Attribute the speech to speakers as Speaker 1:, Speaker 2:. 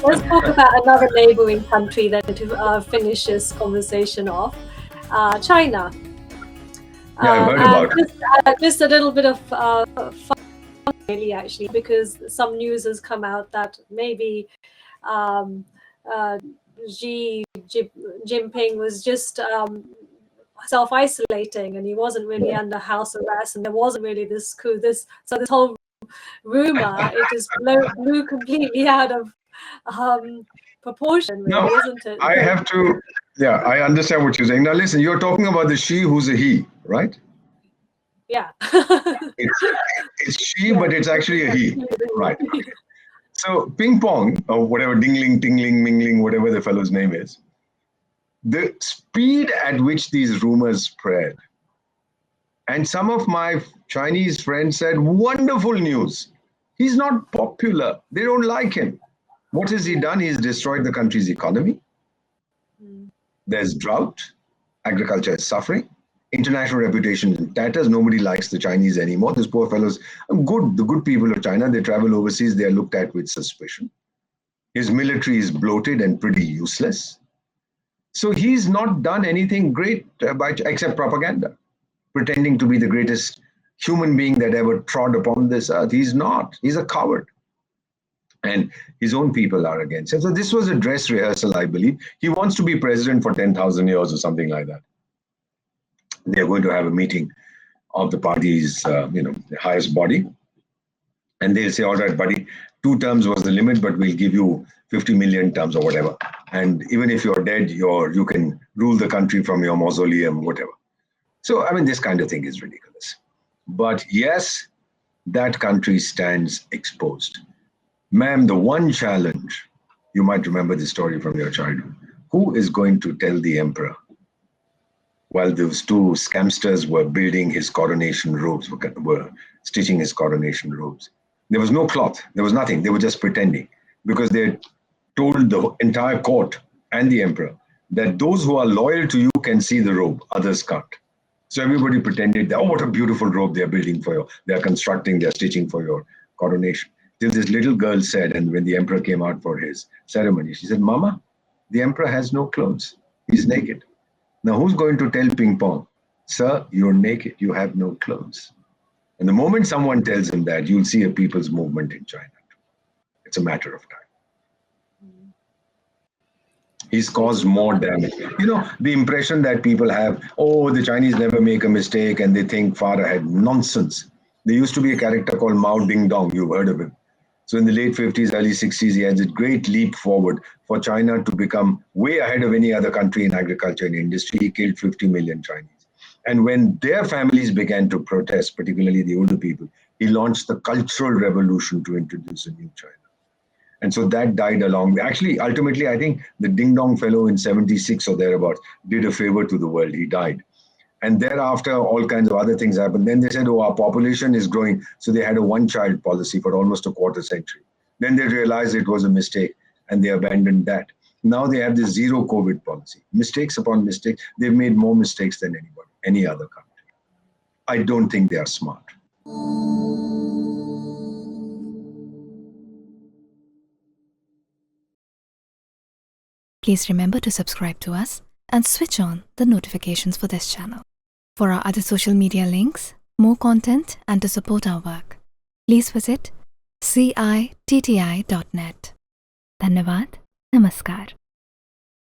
Speaker 1: let's talk about another neighboring country then to finish this conversation off. China.
Speaker 2: Yeah, I've heard about it.
Speaker 1: Just a little bit of fun, really, actually, because some news has come out that maybe um, uh, Jinping was just self-isolating, and he wasn't really under house arrest, and there wasn't really this coup. This whole rumor, it just blew completely out of proportion, really,
Speaker 2: Now,
Speaker 1: isn't it?
Speaker 2: I have to, yeah, I understand what you're saying. Now, listen, you're talking about the she who's a he, right?
Speaker 1: Yeah.
Speaker 2: It's she, but it's actually a he, right? So, ping pong, or whatever, dingling, tingling, mingling, whatever the fellow's name is, the speed at which these rumors spread. And some of my Chinese friends said, wonderful news. He's not popular. They don't like him. What has he done? He's destroyed the country's economy. There's drought. Agriculture is suffering. International reputation in tatters. Nobody likes the Chinese anymore. These poor fellows are good. The good people of China, they travel overseas. They are looked at with suspicion. His military is bloated and pretty useless. So he's not done anything great except propaganda, pretending to be the greatest human being that ever trod upon this earth. He's not. He's a coward. And his own people are against him. So this was a dress rehearsal, I believe. He wants to be president for 10,000 years or something like that. They're going to have a meeting of the party's, the highest body. And they'll say, all right, buddy, 2 terms was the limit, but we'll give you 50 million terms or whatever. And even if you're dead, you can rule the country from your mausoleum, whatever. So, I mean, this kind of thing is ridiculous. But yes, that country stands exposed. Ma'am, the one challenge, you might remember this story from your childhood. Who is going to tell the emperor while those 2 scamsters were building his coronation robes, were stitching his coronation robes? There was no cloth. There was nothing. They were just pretending because they had told the entire court and the emperor that those who are loyal to you can see the robe, others can't. So everybody pretended that, oh, what a beautiful robe they're building for you. They're constructing, they're stitching for your coronation. Till this little girl said, and when the emperor came out for his ceremony, she said, Mama, the emperor has no clothes. He's naked. Now who's going to tell Ping Pong, sir, you're naked, you have no clothes? And the moment someone tells him that, you'll see a people's movement in China. It's a matter of time. He's caused more damage. The impression that people have, oh, the Chinese never make a mistake and they think far ahead. Nonsense. There used to be a character called Mao Ding Dong. You've heard of him. So in the late 50s, early 60s, he had a great leap forward for China to become way ahead of any other country in agriculture and industry. He killed 50 million Chinese. And when their families began to protest, particularly the older people, he launched the Cultural Revolution to introduce a new China. And so that died along. Actually, ultimately, I think the Ding Dong fellow in 76 or thereabouts did a favor to the world. He died. And thereafter, all kinds of other things happened. Then they said, oh, our population is growing. So they had a one-child policy for almost a quarter century. Then they realized it was a mistake and they abandoned that. Now they have this zero COVID policy. Mistakes upon mistakes. They've made more mistakes than any other country. I don't think they are smart.
Speaker 3: Please remember to subscribe to us and switch on the notifications for this channel. For our other social media links, more content, and to support our work, please visit citti.net. Dhanyavad. Namaskar.